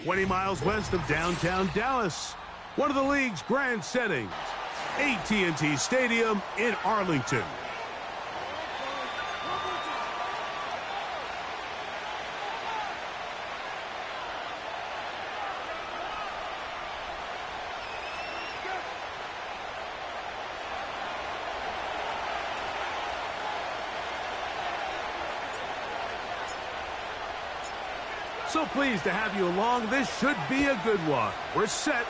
20 miles west of downtown Dallas, one of the league's grand settings, AT&T Stadium in Arlington. So pleased to have you along. This should be a good one. We're set,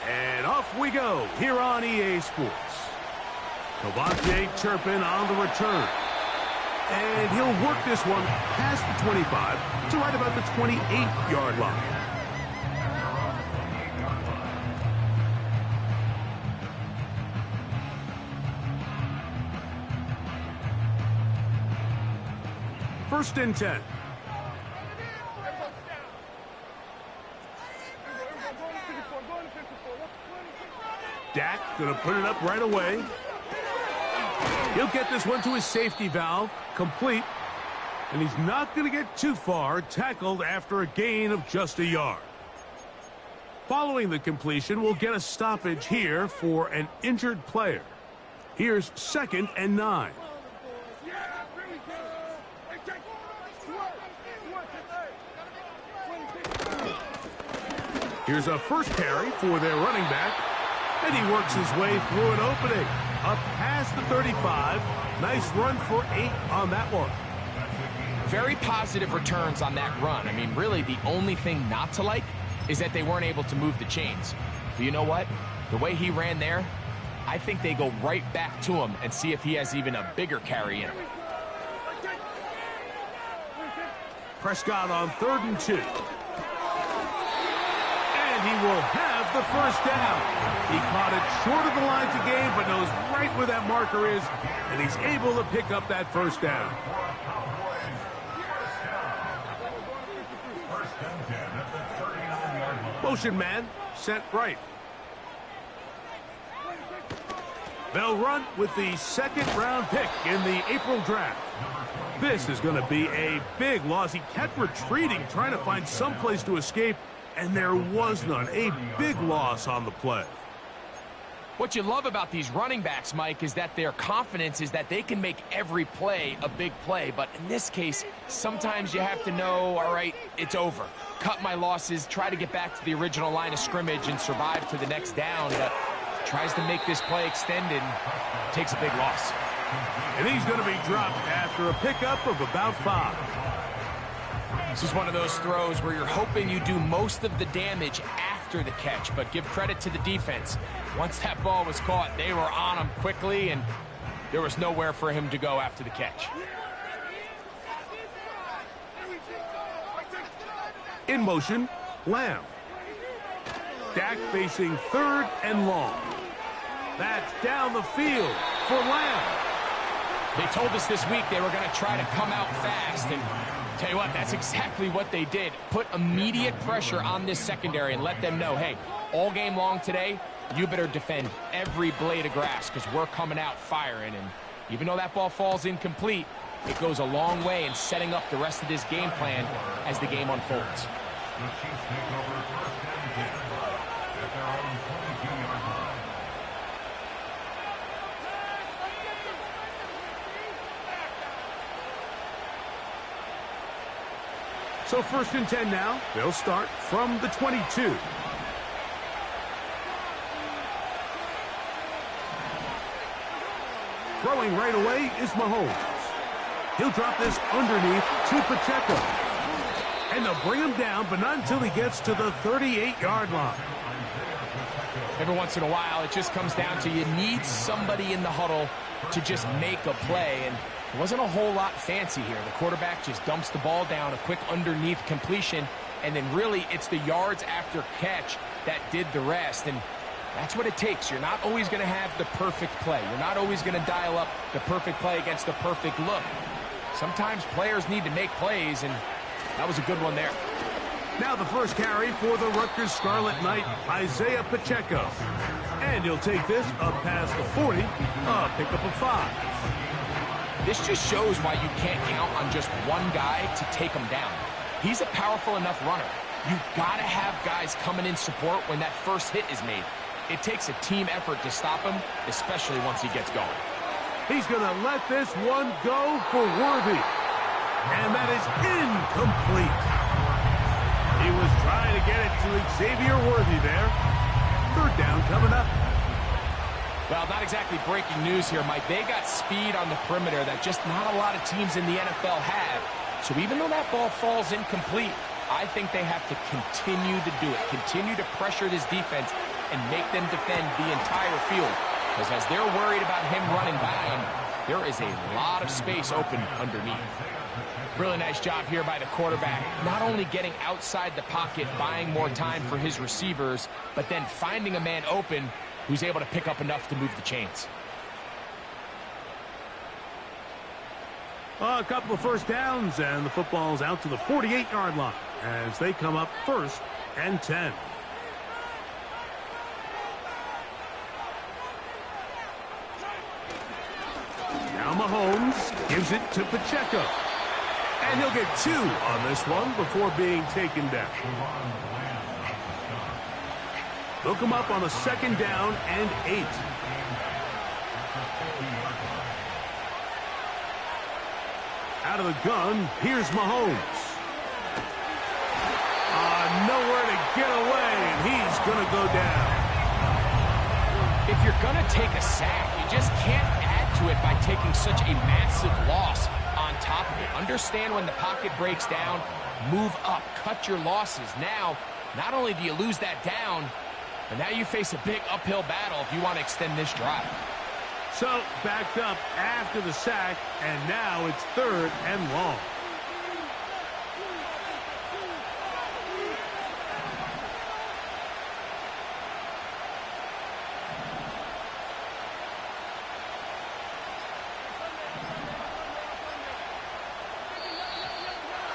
and off we go here on EA Sports. KaVontae Turpin on the return. And he'll work this one past the 25 to right about the 28-yard line. First and 10. Dak going to put it up right away. He'll get this one to his safety valve, complete. And he's not going to get too far, tackled after a gain of just a yard. Following the completion, we'll get a stoppage here for an injured player. Here's 2nd and 9. Here's a first carry for their running back. And he works his way through an opening. Up past the 35. Nice run for 8 on that one. Very positive returns on that run. I mean, really, the only thing not to like is that they weren't able to move the chains. But you know what? The way he ran there, I think they go right back to him and see if he has even a bigger carry in him. Prescott on 3rd and 2. And he will have the first down. He caught it short of the line to gain, but knows right where that marker is, and he's able to pick up that first down. Motion man, set right. They'll run with the 2nd-round pick in the April draft. This is going to be a big loss. He kept retreating, trying to find some place to escape, and there was none. A big loss on the play. What you love about these running backs, Mike, is that their confidence is that they can make every play a big play. But in this case, sometimes you have to know, all right, it's over. Cut my losses, try to get back to the original line of scrimmage and survive to the next down. But tries to make this play extended, takes a big loss. And he's going to be dropped after a pickup of about 5. This is one of those throws where you're hoping you do most of the damage after the catch, but give credit to the defense. Once that ball was caught, they were on him quickly, and there was nowhere for him to go after the catch. In motion, Lamb. Dak facing 3rd and long. That's down the field for Lamb. They told us this week they were going to try to come out fast, and tell you what, that's exactly what they did. Put immediate pressure on this secondary and let them know, hey, all game long today, you better defend every blade of grass because we're coming out firing. And even though that ball falls incomplete, it goes a long way in setting up the rest of this game plan as the game unfolds. So 1st and 10 now. They'll start from the 22. Throwing right away is Mahomes. He'll drop this underneath to Pacheco. And they'll bring him down, but not until he gets to the 38-yard line. Every once in a while, it just comes down to you need somebody in the huddle to just make a play. And it wasn't a whole lot fancy here. The quarterback just dumps the ball down, a quick underneath completion, and then really it's the yards after catch that did the rest. And That's what it takes. You're not always going to have the perfect play. You're not always going to dial up the perfect play against the perfect look. Sometimes players need to make plays, and that was a good one there. Now the first carry for the Rutgers Scarlet Knight, Isaiah Pacheco. And he'll take this up past the 40, pickup of 5. This just shows why you can't count on just one guy to take him down. He's a powerful enough runner. You've got to have guys coming in support when that first hit is made. It takes a team effort to stop him, especially once he gets going. He's going to let this one go for Worthy. And that is incomplete. He was trying to get it to Xavier Worthy there. Third down coming up. Well, not exactly breaking news here, Mike. They got speed on the perimeter that just not a lot of teams in the NFL have. So even though that ball falls incomplete, I think they have to continue to do it. Continue to pressure this defense and make them defend the entire field. Because as they're worried about him running by them, there is a lot of space open underneath. Really nice job here by the quarterback, not only getting outside the pocket, buying more time for his receivers, but then finding a man open who's able to pick up enough to move the chains. A couple of first downs, and the football's out to the 48-yard line as they come up 1st and 10. Now Mahomes gives it to Pacheco. And he'll get 2 on this one before being taken down. They'll come up on a 2nd down and 8. Out of the gun, here's Mahomes. Nowhere to get away, and he's going to go down. If you're going to take a sack, you just can't add to it by taking such a massive loss on top of it. Understand when the pocket breaks down, move up, cut your losses. Now, not only do you lose that down, but now you face a big uphill battle if you want to extend this drive. So, backed up after the sack, and now it's 3rd and long.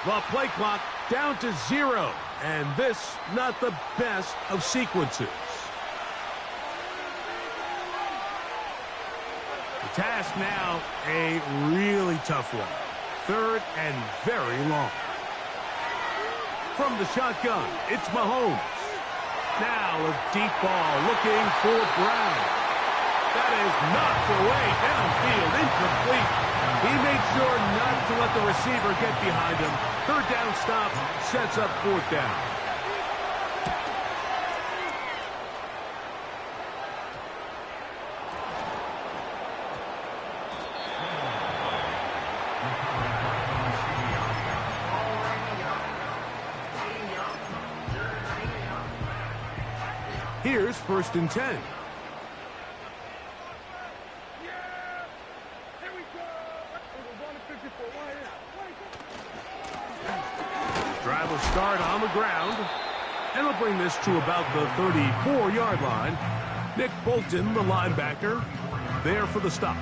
The play clock down to 0, and this not the best of sequences. The task now a really tough one. 3rd and very long. From the shotgun, it's Mahomes. Now a deep ball looking for Brown. That is knocked away downfield, incomplete. He made sure not to let the receiver get behind him. 3rd down stop sets up 4th down. Here's 1st and 10. Drive will start on the ground, and we'll bring this to about the 34-yard line. Nick Bolton, the linebacker, there for the stop.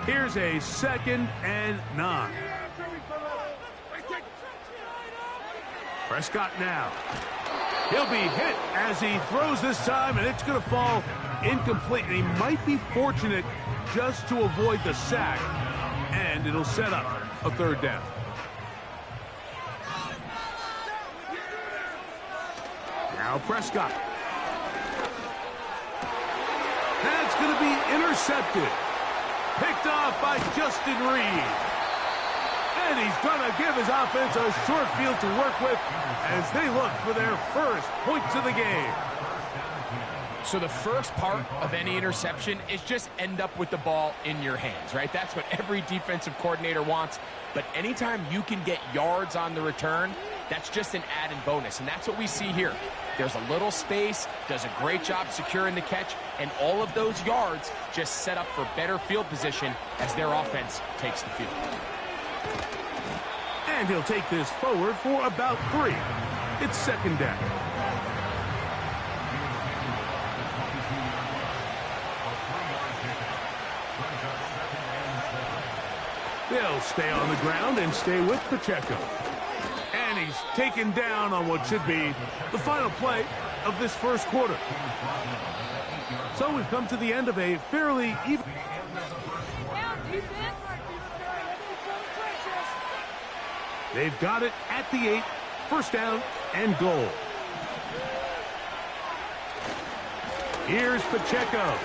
Here's a 2nd and 9. Prescott now. He'll be hit as he throws this time, and it's going to fall incomplete. And he might be fortunate just to avoid the sack, and it'll set up a 3rd down. Now Prescott. That's going to be intercepted. Picked off by Justin Reed. And he's going to give his offense a short field to work with as they look for their first points of the game. So the first part of any interception is just end up with the ball in your hands, right? That's what every defensive coordinator wants. But anytime you can get yards on the return, that's just an added bonus. And that's what we see here. There's a little space, does a great job securing the catch, and all of those yards just set up for better field position as their offense takes the field. And he'll take this forward for about 3. It's second down. They'll stay on the ground and stay with Pacheco. And he's taken down on what should be the final play of this first quarter. So we've come to the end of a fairly even... They've got it at the 8, first down and goal. Here's Pacheco.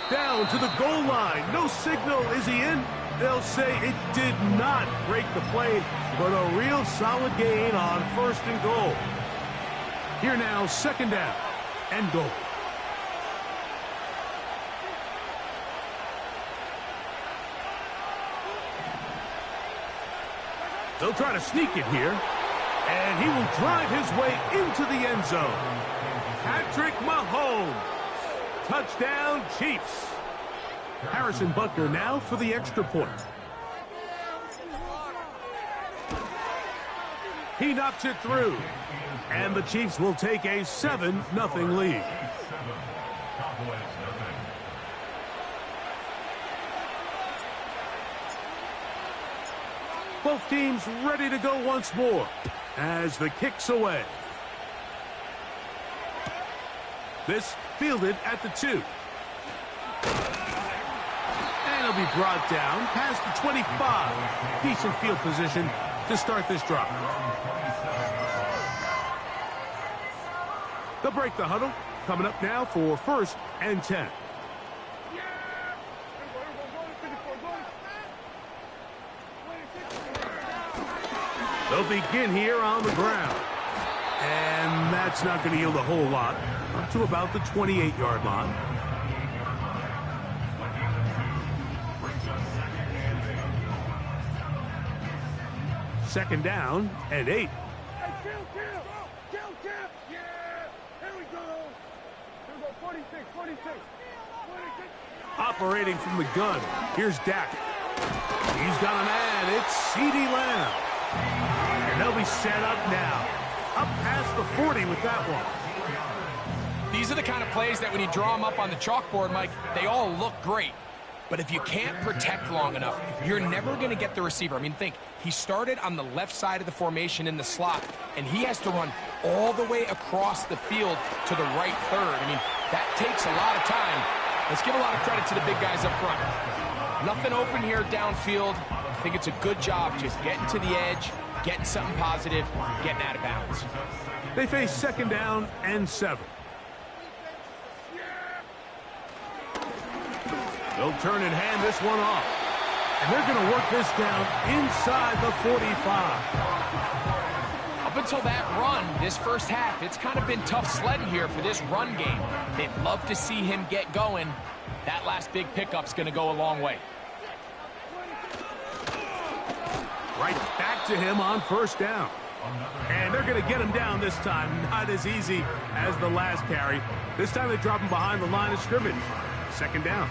Down to the goal line. No signal. Is he in? They'll say it did not break the play, but a real solid gain on first and goal. Here now, second down and goal. They'll try to sneak it here, and he will drive his way into the end zone. Patrick Mahomes. Touchdown, Chiefs. Harrison Butker now for the extra point. He knocks it through, and the Chiefs will take a 7-0 lead. Both teams ready to go once more as the kick's away. This fielded at the 2. And he'll be brought down past the 25. Decent field position to start this drive. They'll break the huddle. Coming up now for first and 10. They'll begin here on the ground. And that's not going to yield a whole lot. Up to about the 28-yard line. Second down and 8. Operating from the gun. Here's Dak. He's got a man. It's CeeDee Lamb. And they'll be set up now. Up past the 40 with that one. These are the kind of plays that when you draw them up on the chalkboard, Mike, they all look great. But if you can't protect long enough, you're never going to get the receiver. I mean, think, he started on the left side of the formation in the slot, and he has to run all the way across the field to the right third. I mean, that takes a lot of time. Let's give a lot of credit to the big guys up front. Nothing open here downfield. I think it's a good job just getting to the edge, getting something positive, getting out of bounds. They face second down and 7. They'll turn and hand this one off. And they're going to work this down inside the 45. Up until that run, this first half, it's kind of been tough sledding here for this run game. They'd love to see him get going. That last big pickup's going to go a long way. Right back to him on first down. And they're going to get him down this time. Not as easy as the last carry. This time they drop him behind the line of scrimmage. Second down.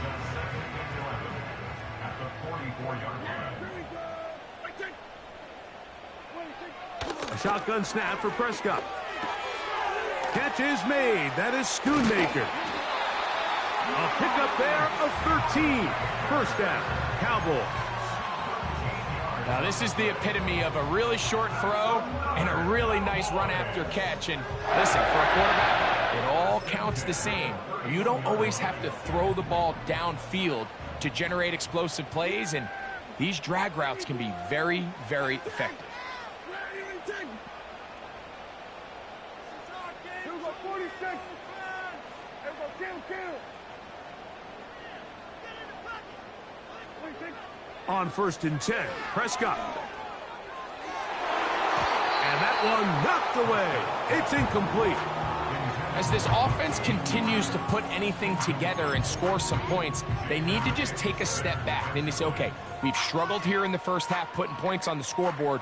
A shotgun snap for Prescott. Catch is made. That is Schoonmaker. A pickup there of 13. First down, Cowboys. Now, this is the epitome of a really short throw and a really nice run after catch. And listen, for a quarterback, it all counts the same. You don't always have to throw the ball downfield to generate explosive plays, and these drag routes can be very, very effective. On first and 10, Prescott. And that one knocked away. It's incomplete. As this offense continues to put anything together and score some points, they need to just take a step back. Then they say, okay, we've struggled here in the first half putting points on the scoreboard.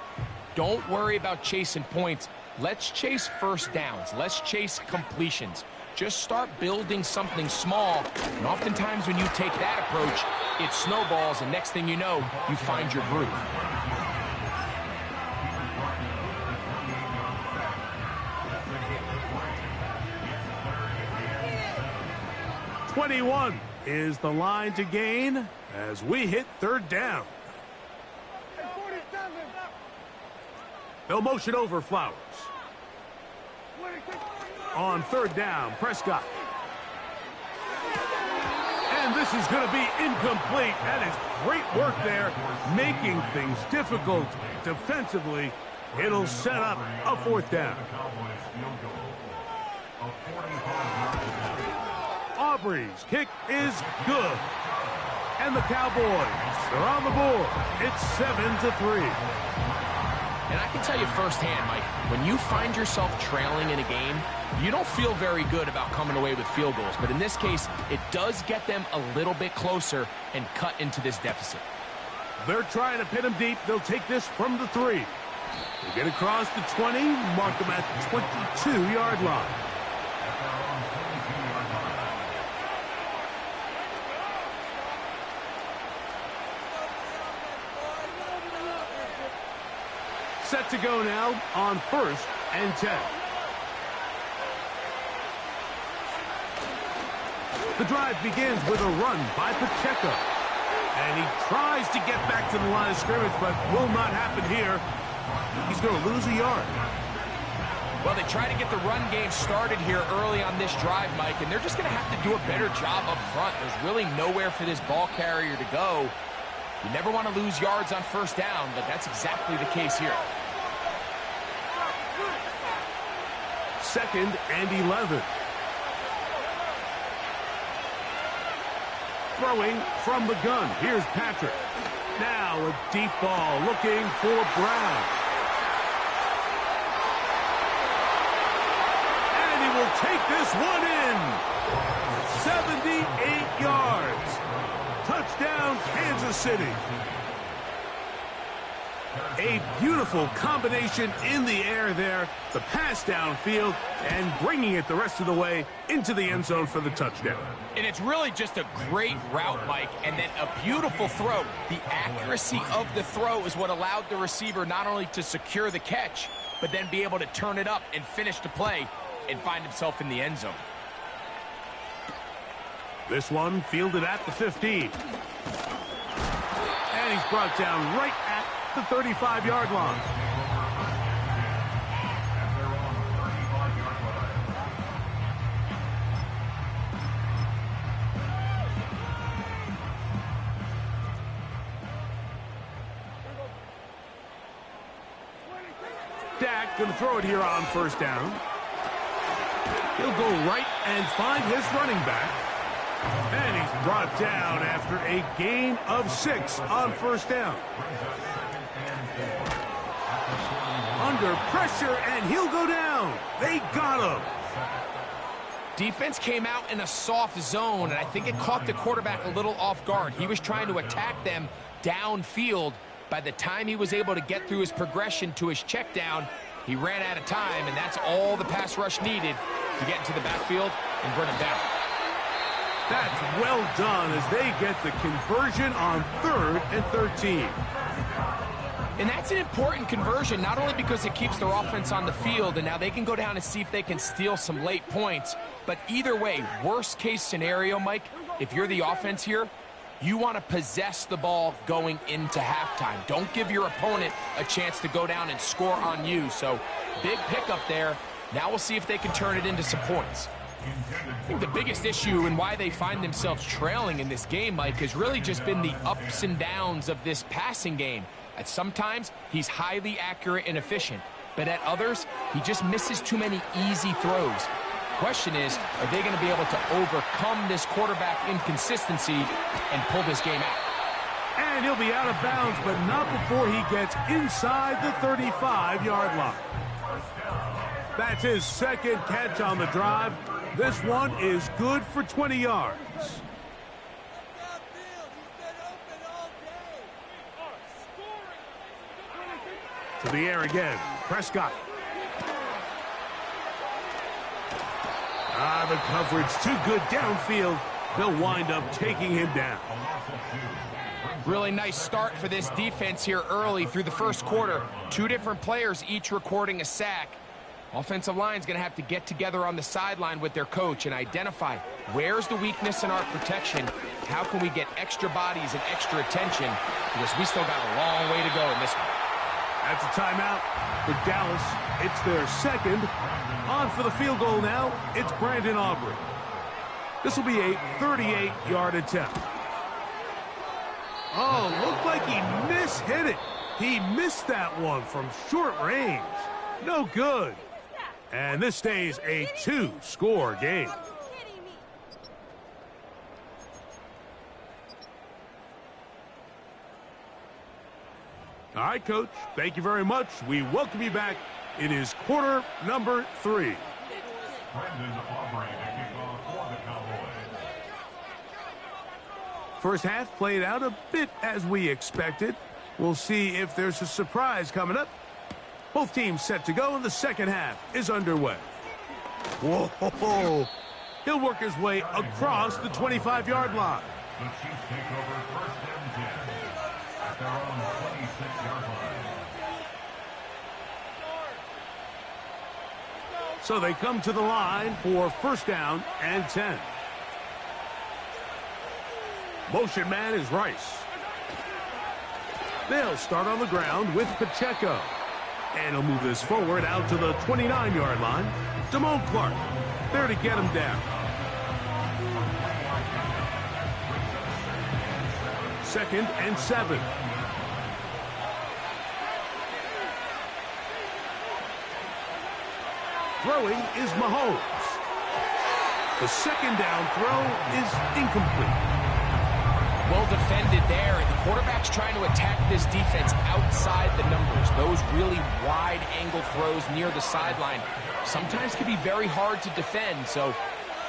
Don't worry about chasing points. Let's chase first downs. Let's chase completions. Just start building something small. And oftentimes when you take that approach, it snowballs, and next thing you know, you find your groove. 21 is the line to gain as we hit third down. They'll motion over Flowers. On third down, Prescott. And this is going to be incomplete. That is great work there, making things difficult defensively. It'll set up a fourth down. Aubrey's kick is good. And the Cowboys are on the board. It's 7-3. And I can tell you firsthand, Mike, when you find yourself trailing in a game, you don't feel very good about coming away with field goals. But in this case, it does get them a little bit closer and cut into this deficit. They're trying to pin him deep. They'll take this from the 3. They get across the 20, mark them at the 22-yard line. Set to go now on 1st and 10. The drive begins with a run by Pacheco. And he tries to get back to the line of scrimmage, but will not happen here. He's going to lose a yard. Well, they try to get the run game started here early on this drive, Mike, and they're just going to have to do a better job up front. There's really nowhere for this ball carrier to go. You never want to lose yards on first down, but that's exactly the case here. 2nd and 11. Throwing from the gun. Here's Patrick. Now a deep ball looking for Brown. And he will take this one in. 78 yards. Touchdown, Kansas City. A beautiful combination in the air there. The pass downfield and bringing it the rest of the way into the end zone for the touchdown. And it's really just a great route, Mike, and then a beautiful throw. The accuracy of the throw is what allowed the receiver not only to secure the catch, but then be able to turn it up and finish the play and find himself in the end zone. This one fielded at the 15. And he's brought down right at the 35-yard line. Dak going to throw it here on first down. He'll go right and find his running back. And he's brought down after a gain of 6 on first down. Under pressure, and he'll go down. They got him. Defense came out in a soft zone, and I think it caught the quarterback a little off guard. He was trying to attack them downfield. By the time he was able to get through his progression to his check down, he ran out of time, and that's all the pass rush needed to get into the backfield and bring him down. That's well done as they get the conversion on 3rd and 13. And that's an important conversion, not only because it keeps their offense on the field, and now they can go down and see if they can steal some late points. But either way, worst case scenario, Mike, if you're the offense here, you want to possess the ball going into halftime. Don't give your opponent a chance to go down and score on you. So big pickup there. Now we'll see if they can turn it into some points. I think the biggest issue and why they find themselves trailing in this game, Mike, has really just been the ups and downs of this passing game. At sometimes, he's highly accurate and efficient, but at others, he just misses too many easy throws. Question is, are they going to be able to overcome this quarterback inconsistency and pull this game out? And he'll be out of bounds, but not before he gets inside the 35-yard line. That's his 2nd catch on the drive. This one is good for 20 yards. To the air again, Prescott. The coverage too good downfield. They'll wind up taking him down. Really nice start for this defense here early through the first quarter. 2 different players each recording a sack. Offensive line's going to have to get together on the sideline with their coach and identify Where's the weakness in our protection? How can we get extra bodies and extra attention? Because we still got a long way to go in this one. That's a timeout for Dallas. It's their second. On for the field goal now, it's Brandon Aubrey. This will be a 38-yard attempt. Oh, looked like he mishit it. He missed that one from short range. No good. And this stays a 2-score game. All right, Coach, thank you very much. We welcome you back. It is quarter number 3. First half played out a bit as we expected. We'll see if there's a surprise coming up. Both teams set to go, and the second half is underway. Whoa! He'll work his way across the 25-yard line. The Chiefs take over first and 10 at their own 26-yard line. So they come to the line for first down and 10. Motion man is Rice. They'll start on the ground with Pacheco. And he'll move this forward out to the 29-yard line. Damone Clark there to get him down. Second and 7. Throwing is Mahomes. The second down throw is incomplete. Well defended there, and the quarterback's trying to attack this defense outside the numbers. Those really wide-angle throws near the sideline sometimes can be very hard to defend, so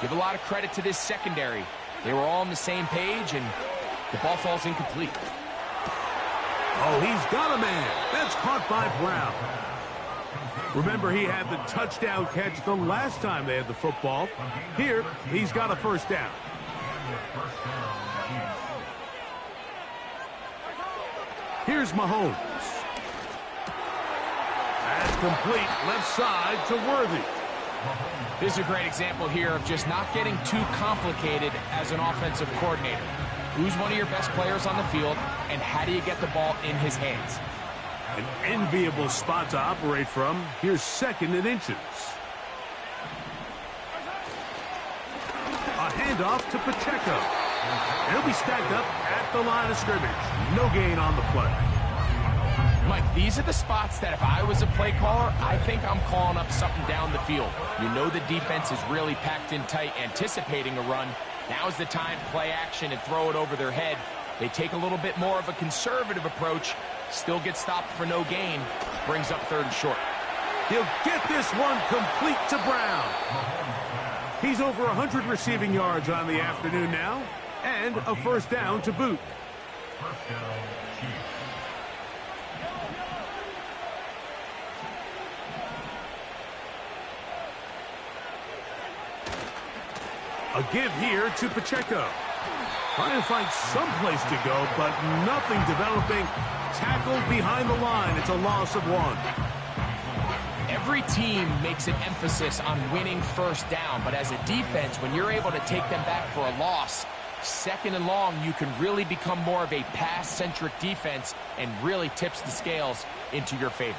give a lot of credit to this secondary. They were all on the same page, and the ball falls incomplete. Oh, he's got a man. That's caught by Brown. Remember, he had the touchdown catch the last time they had the football. Here, he's got a first down. Here's Mahomes. That's complete left side to Worthy. This is a great example here of just not getting too complicated as an offensive coordinator. Who's one of your best players on the field, and how do you get the ball in his hands? An enviable spot to operate from. Here's second and inches. A handoff to Pacheco. And he'll be stacked up at the line of scrimmage. No gain on the play. Mike, these are the spots that if I was a play caller, I think I'm calling up something down the field. You know the defense is really packed in tight, anticipating a run. Now's the time, play action and throw it over their head. They take a little bit more of a conservative approach, still get stopped for no gain, brings up third and short. He'll get this one complete to Brown. He's over 100 receiving yards on the afternoon now, and a first down to boot. First down, Chiefs. A give here to Pacheco. Trying to find some place to go, but nothing developing. Tackled behind the line. It's a loss of 1. Every team makes an emphasis on winning first down, but as a defense, when you're able to take them back for a loss, second and long, you can really become more of a pass-centric defense and really tips the scales into your favor.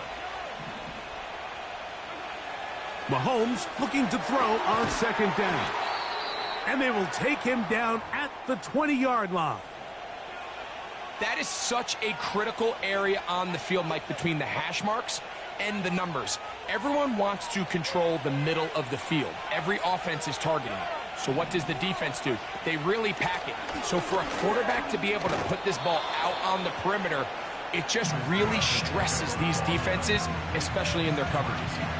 Mahomes looking to throw on second down. And they will take him down at the 20-yard line. That is such a critical area on the field, Mike, between the hash marks and the numbers. Everyone wants to control the middle of the field. Every offense is targeting it. So what does the defense do? They really pack it. So for a quarterback to be able to put this ball out on the perimeter, it just really stresses these defenses, especially in their coverages.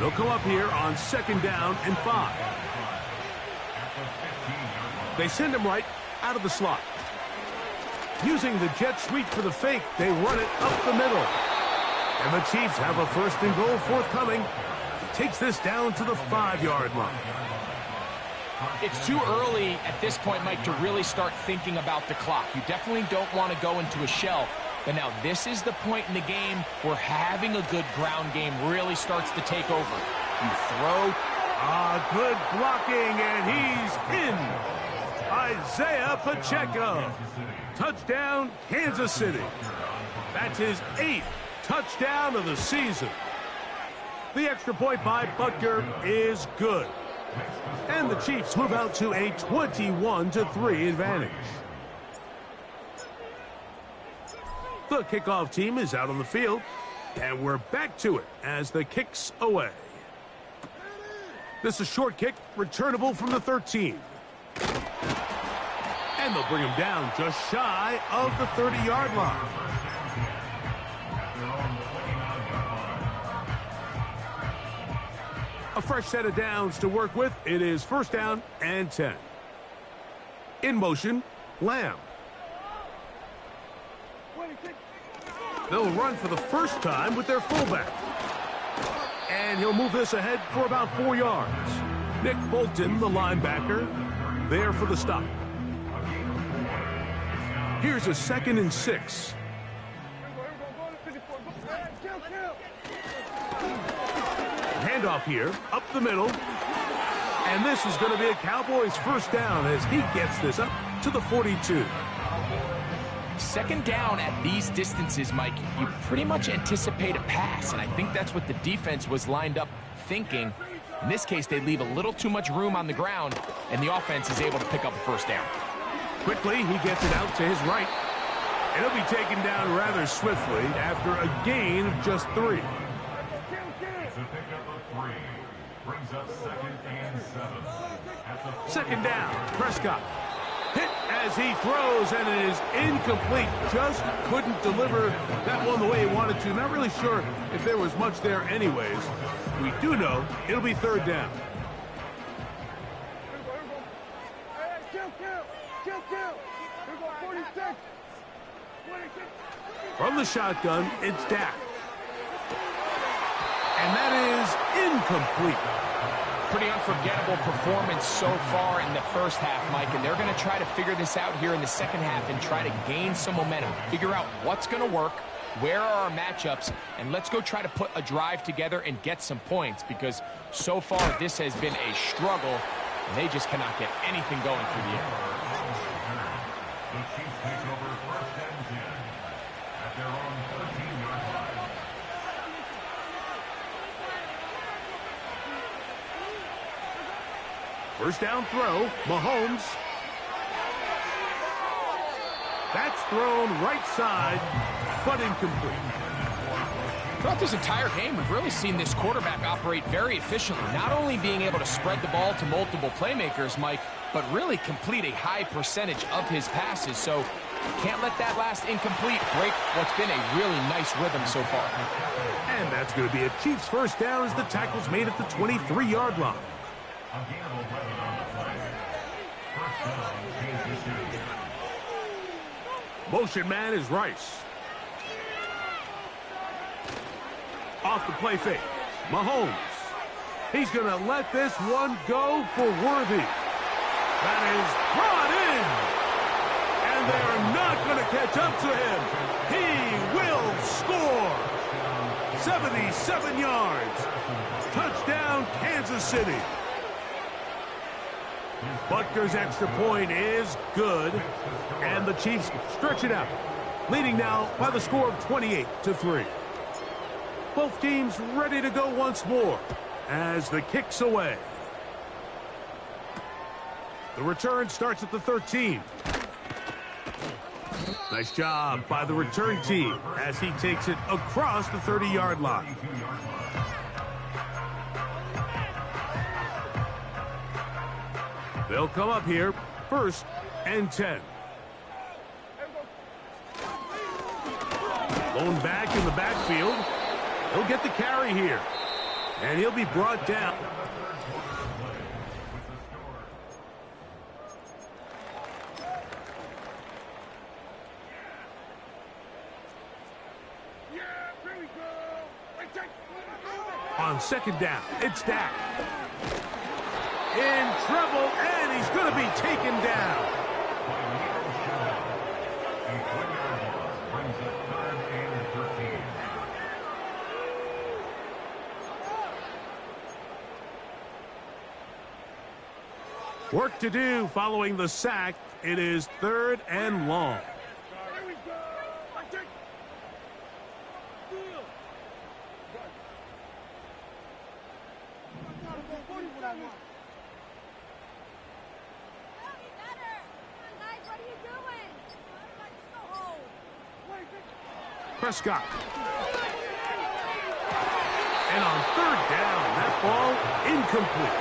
They'll come up here on second down and 5. They send him right out of the slot. Using the jet sweep for the fake, they run it up the middle. And the Chiefs have a first and goal forthcoming. He takes this down to the 5-yard line. It's too early at this point, Mike, to really start thinking about the clock. You definitely don't want to go into a shell. But now this is the point in the game where having a good ground game really starts to take over. You throw, Good blocking, and he's in. Isaiah Pacheco. Touchdown, Kansas City. That's his 8th touchdown of the season. The extra point by Butker is good. And the Chiefs move out to a 21-3 advantage. The kickoff team is out on the field, and we're back to it as the kick's away. This is a short kick, returnable from the 13. And they'll bring him down just shy of the 30-yard line. A fresh set of downs to work with. It is first down and 10. In motion, Lamb. They'll run for the first time with their fullback. And he'll move this ahead for about 4 yards. Nick Bolton, the linebacker, there for the stop. Here's a 2nd and 6. Handoff here, up the middle. And this is going to be a Cowboys first down as he gets this up to the 42. Second down at these distances, Mike, you pretty much anticipate a pass, and I think that's what the defense was lined up thinking. In this case, they leave a little too much room on the ground, and the offense is able to pick up a first down. Quickly, he gets it out to his right. And he'll be taken down rather swiftly after a gain of just 3. It's a pickup of 3. Brings up 2nd and 7. Second down, Prescott. Hit as he throws, and it is incomplete. Just couldn't deliver that one the way he wanted to. Not really sure if there was much there anyways. We do know it'll be third down. From the shotgun, it's Dak. And that is incomplete. Pretty unforgettable performance so far in the first half, Mike, and they're going to try to figure this out here in the second half and try to gain some momentum, figure out what's going to work, where are our matchups, and let's go try to put a drive together and get some points, because so far this has been a struggle, and they just cannot get anything going through the air. The Chiefs take over first and 10 at their own 13-yard line. First down throw, Mahomes. That's thrown right side, but incomplete. Throughout this entire game, we've really seen this quarterback operate very efficiently, not only being able to spread the ball to multiple playmakers, Mike, but really complete a high percentage of his passes. So can't let that last incomplete break what's been a really nice rhythm so far. And that's going to be a Chiefs first down as the tackle's made at the 23-yard line. Motion man is Rice. Off the play fake, Mahomes. He's going to let this one go for Worthy. That is brought in. And they're not going to catch up to him. He will score. 77 yards. Touchdown, Kansas City. Butker's extra point is good. And the Chiefs stretch it out, leading now by the score of 28-3. Both teams ready to go once more as the kick's away. The return starts at the 13. Nice job by the return team as he takes it across the 30-yard line. They'll come up here, first and 10. Blown back in the backfield. He'll get the carry here. And he'll be brought down. On second down, it's Dak. In trouble, and he's going to be taken down. Work to do following the sack. It is 3rd and long. Prescott. And on 3rd down, that ball incomplete.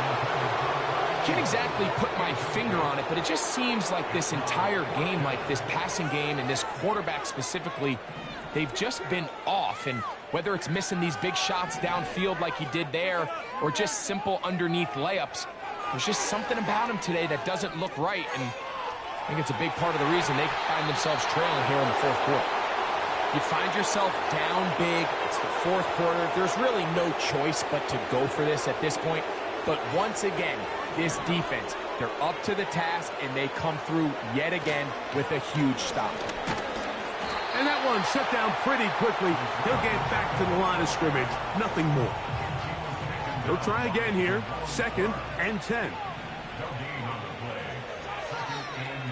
Can't exactly put my finger on it, but it just seems like this entire game, like this passing game and this quarterback specifically, they've just been off. And whether it's missing these big shots downfield like he did there or just simple underneath layups, there's just something about him today that doesn't look right. And I think it's a big part of the reason they find themselves trailing here in the 4th quarter. You find yourself down big. It's the 4th quarter. There's really no choice but to go for this at this point. But once again, this defense, they're up to the task, and they come through yet again with a huge stop. And that one shut down pretty quickly. He'll get back to the line of scrimmage. Nothing more. He'll try again here. 2nd and 10.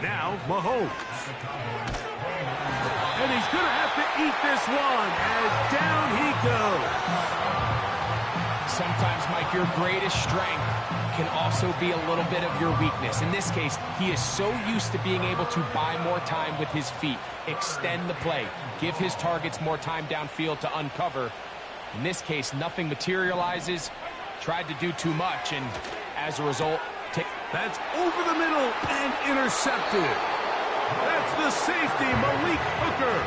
Now, Mahomes. And he's going to have to eat this one as down he goes. Sometimes, Mike, your greatest strength can also be a little bit of your weakness. In this case, he is so used to being able to buy more time with his feet, extend the play, give his targets more time downfield to uncover. In this case, nothing materializes, tried to do too much, and as a result, that's over the middle and intercepted. That's the safety, Malik Hooker.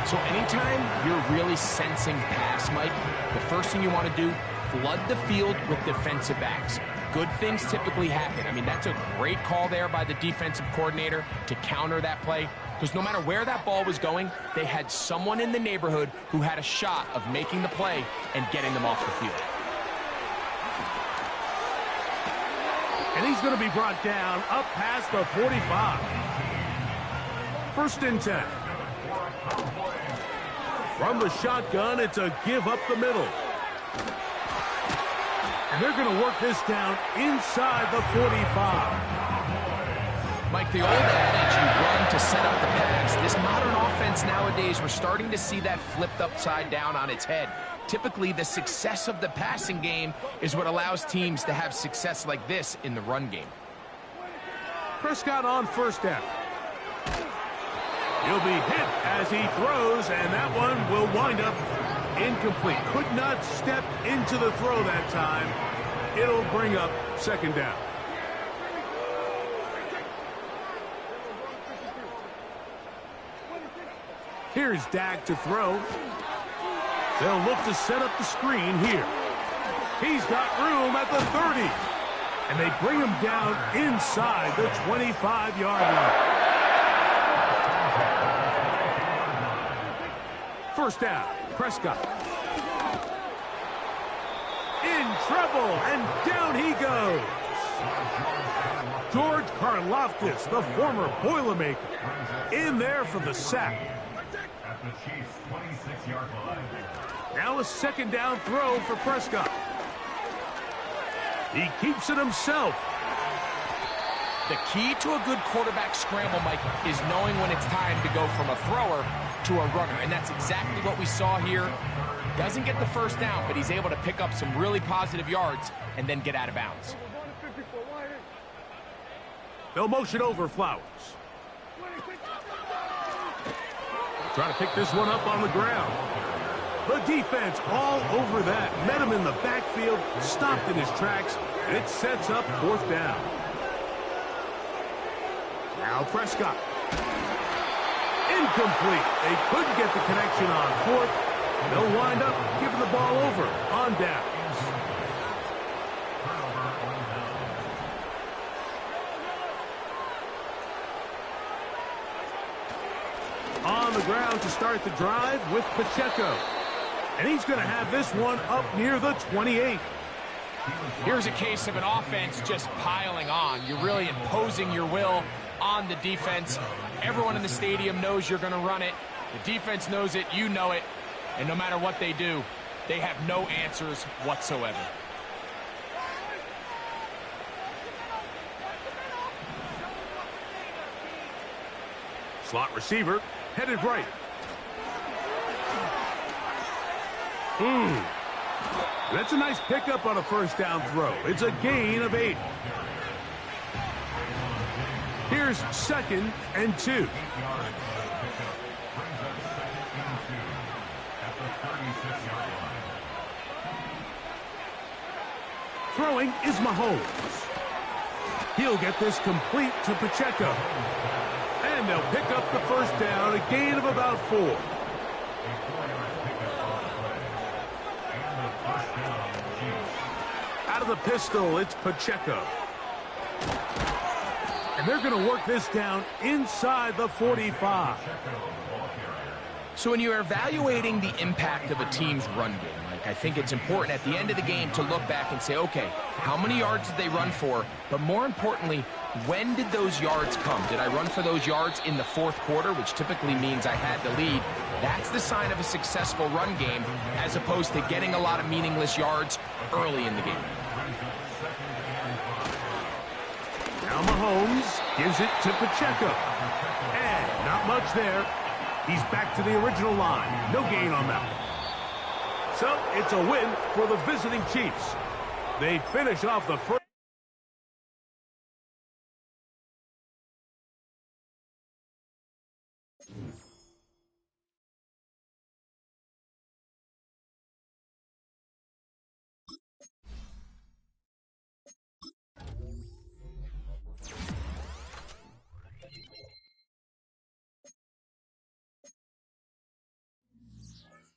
So anytime you're really sensing pass, Mike, the first thing you want to do, flood the field with defensive backs. Good things typically happen. I mean, that's a great call there by the defensive coordinator to counter that play, because no matter where that ball was going, they had someone in the neighborhood who had a shot of making the play and getting them off the field. And he's going to be brought down up past the 45. 1st and 10. From the shotgun, it's a give up the middle. And they're going to work this down inside the 45. Mike, the old adage, you run to set up the pass. This modern offense nowadays, we're starting to see that flipped upside down on its head. Typically, the success of the passing game is what allows teams to have success like this in the run game. Prescott on 1st down. He'll be hit as he throws, and that one will wind up incomplete. Could not step into the throw that time. It'll bring up 2nd down. Here's Dak to throw. They'll look to set up the screen here. He's got room at the 30. And they bring him down inside the 25-yard line. 1st down, Prescott. In trouble, and down he goes. George Karlaftis, the former Boilermaker, in there for the sack. At the Chiefs' 26-yard line. Now a 2nd down throw for Prescott. He keeps it himself. The key to a good quarterback scramble, Mike, is knowing when it's time to go from a thrower to a runner, and that's exactly what we saw here. Doesn't get the 1st down, but he's able to pick up some really positive yards and then get out of bounds. They'll motion over Flowers. Trying to pick this one up on the ground. The defense all over that. Met him in the backfield, stopped in his tracks, and it sets up 4th down. Now Prescott. Incomplete. They couldn't get the connection on 4th. They'll wind up giving the ball over on downs. On the ground to start the drive with Pacheco. And he's going to have this one up near the 28. Here's a case of an offense just piling on. You're really imposing your will on the defense. Everyone in the stadium knows you're going to run it. The defense knows it, you know it. And no matter what they do, they have no answers whatsoever. Slot receiver, headed right. That's a nice pickup on a first down throw. It's a gain of 8. Here's 2nd and 2. Throwing is Mahomes. He'll get this complete to Pacheco. And they'll pick up the first down, a gain of about 4. Out of the pistol, it's Pacheco. And they're going to work this down inside the 45. So when you're evaluating the impact of a team's run game, I think it's important at the end of the game to look back and say, okay, how many yards did they run for? But more importantly, when did those yards come? Did I run for those yards in the fourth quarter, which typically means I had the lead? That's the sign of a successful run game, as opposed to getting a lot of meaningless yards early in the game. Now Mahomes gives it to Pacheco. And not much there. He's back to the original line. No gain on that one. So it's a win for the visiting Chiefs. They finish off the first.